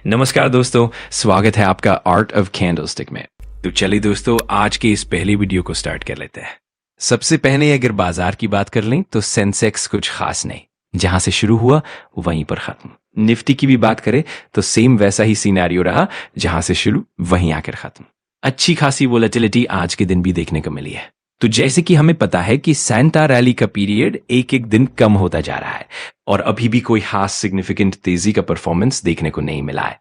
नमस्कार दोस्तों, स्वागत है आपका आर्ट ऑफ कैंडलस्टिक में। तो चलिए दोस्तों, आज के इस पहले वीडियो को स्टार्ट कर लेते हैं। सबसे पहले अगर बाजार की बात कर लें तो सेंसेक्स कुछ खास नहीं, जहां से शुरू हुआ वहीं पर खत्म। निफ्टी की भी बात करें तो सेम वैसा ही सिनेरियो रहा, जहां से शुरू वहीं आकर खत्म। अच्छी खासी वोलेटिलिटी आज के दिन भी देखने को मिली है। तो जैसे कि हमें पता है कि सैंटा रैली का पीरियड एक एक दिन कम होता जा रहा है और अभी भी कोई खास सिग्निफिकेंट तेजी का परफॉर्मेंस देखने को नहीं मिला है।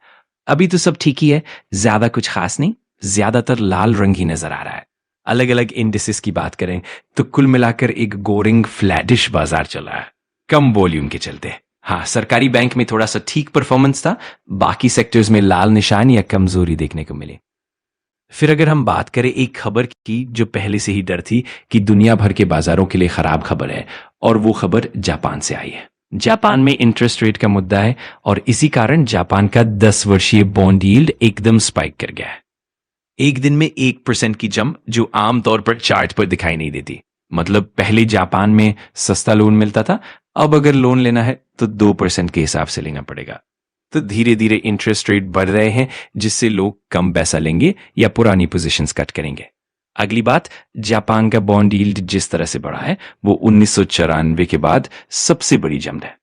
अभी तो सब ठीक ही है, ज्यादा कुछ खास नहीं, ज्यादातर लाल रंग ही नजर आ रहा है। अलग अलग इंडिसेस की बात करें तो कुल मिलाकर एक गोरिंग फ्लैटिश बाजार चल रहा है, कम वॉल्यूम के चलते। हाँ, सरकारी बैंक में थोड़ा सा ठीक परफॉर्मेंस था, बाकी सेक्टर्स में लाल निशान या कमजोरी देखने को मिली। फिर अगर हम बात करें एक खबर की जो पहले से ही डर थी कि दुनिया भर के बाजारों के लिए खराब खबर है, और वो खबर जापान से आई है। जापान में इंटरेस्ट रेट का मुद्दा है और इसी कारण जापान का 10 वर्षीय बॉन्ड यील्ड एकदम स्पाइक कर गया है। एक दिन में 1% की जंप, जो आमतौर पर चार्ट पर दिखाई नहीं देती। मतलब पहले जापान में सस्ता लोन मिलता था, अब अगर लोन लेना है तो 2% के हिसाब से लेना पड़ेगा। तो धीरे धीरे इंटरेस्ट रेट बढ़ रहे हैं, जिससे लोग कम पैसा लेंगे या पुरानी पोजीशंस कट करेंगे। अगली बात, जापान का बॉन्ड यील्ड जिस तरह से बढ़ा है वो 1994 के बाद सबसे बड़ी जंप है।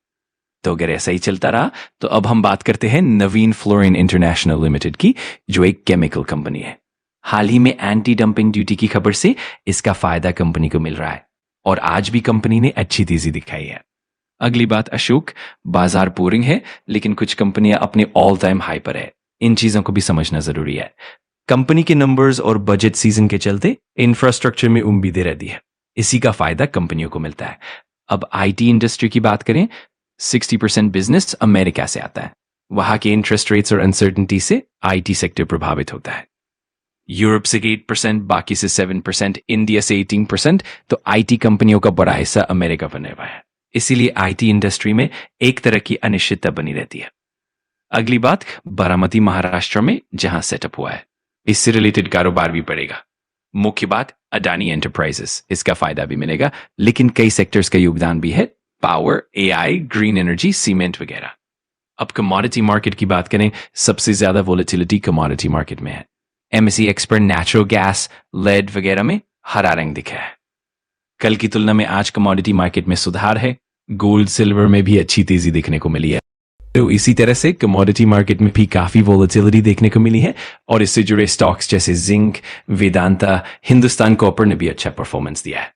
तो अगर ऐसा ही चलता रहा तो अब हम बात करते हैं नवीन फ्लोरिन इंटरनेशनल लिमिटेड की, जो एक केमिकल कंपनी है। हाल ही में एंटी डंपिंग ड्यूटी की खबर से इसका फायदा कंपनी को मिल रहा है और आज भी कंपनी ने अच्छी तेजी दिखाई है। अगली बात अशोक, बाजार बोरिंग है लेकिन कुछ कंपनियां अपने ऑल टाइम हाई पर है। इन चीजों को भी समझना जरूरी है। कंपनी के नंबर्स और बजट सीजन के चलते इंफ्रास्ट्रक्चर में उम्मीदें रहती है, इसी का फायदा कंपनियों को मिलता है। अब आईटी इंडस्ट्री की बात करें, 60% बिजनेस अमेरिका से आता है। वहां के इंटरेस्ट रेट्स और अनसर्टेनिटी से आईटी सेक्टर प्रभावित होता है। यूरोप से 8%, बाकी से 7%, इंडिया से 18%, तो आईटी कंपनियों का बड़ा हिस्सा अमेरिका बने हुआ है। इसीलिए आईटी इंडस्ट्री में एक तरह की अनिश्चितता बनी रहती है। अगली बात, बारामती महाराष्ट्र में जहां सेटअप हुआ है, इससे रिलेटेड कारोबार भी बढ़ेगा। मुख्य बात, अडानी एंटरप्राइजेस, इसका फायदा भी मिलेगा, लेकिन कई सेक्टर्स का योगदान भी है, power, AI, green energy, cement वगैरह। अब कमोडिटी मार्केट की बात करें, सबसे ज्यादा वोलेटिलिटी कमोडिटी मार्केट में है। एमएससीएक्स पर नेचुरल गैस, लेड वगैरह में हरा रंग दिखा है। कल की तुलना में आज कमोडिटी मार्केट में सुधार है। गोल्ड सिल्वर में भी अच्छी तेजी देखने को मिली है। तो इसी तरह से कमोडिटी मार्केट में भी काफी वोलेटिलिटी देखने को मिली है और इससे जुड़े स्टॉक्स जैसे जिंक, वेदांता, हिंदुस्तान कॉपर ने भी अच्छा परफॉर्मेंस दिया है।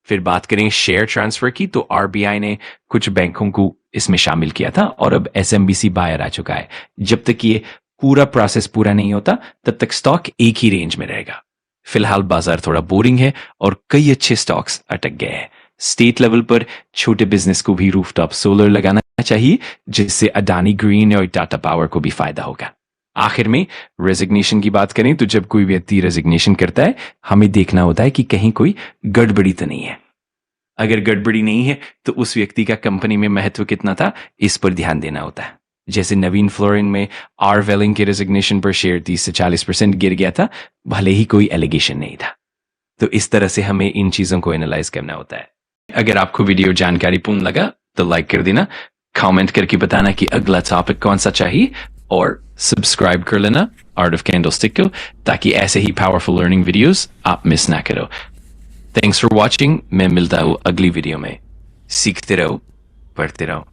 फिर बात करें शेयर ट्रांसफर की, तो आरबीआई ने कुछ बैंकों को इसमें शामिल किया था और अब एसएमबीसी बायर आ चुका है। जब तक ये पूरा प्रोसेस पूरा नहीं होता तब तक स्टॉक एक ही रेंज में रहेगा। फिलहाल बाजार थोड़ा बोरिंग है और कई अच्छे स्टॉक्स अटक गए हैं। स्टेट लेवल पर छोटे बिजनेस को भी रूफटॉप सोलर लगाना चाहिए, जिससे अडानी ग्रीन और टाटा पावर को भी फायदा होगा। आखिर में रेजिग्नेशन की बात करें तो जब कोई व्यक्ति रेजिग्नेशन करता है, हमें देखना होता है कि कहीं कोई गड़बड़ी तो नहीं है। अगर गड़बड़ी नहीं है तो उस व्यक्ति का कंपनी में महत्व कितना था, इस पर ध्यान देना होता है। जैसे नवीन फ्लोरिन में आर वेलिंग के रेजिग्नेशन पर शेयर 30 से 40% गिर गया था, भले ही कोई एलिगेशन नहीं था। तो इस तरह से हमें इन चीजों को एनालाइज करना होता है। अगर आपको वीडियो जानकारीपूर्ण लगा तो लाइक कर देना, कमेंट करके बताना कि अगला टॉपिक कौन सा चाहिए, और सब्सक्राइब कर लेना आर्ट ऑफ कैंडलस्टिक को, ताकि ऐसे ही पावरफुल लर्निंग वीडियोस आप मिस ना करो। Thanks for watching. मैं मिलता हूँ अगली वीडियो में। सीखते रहो, पढ़ते रहो।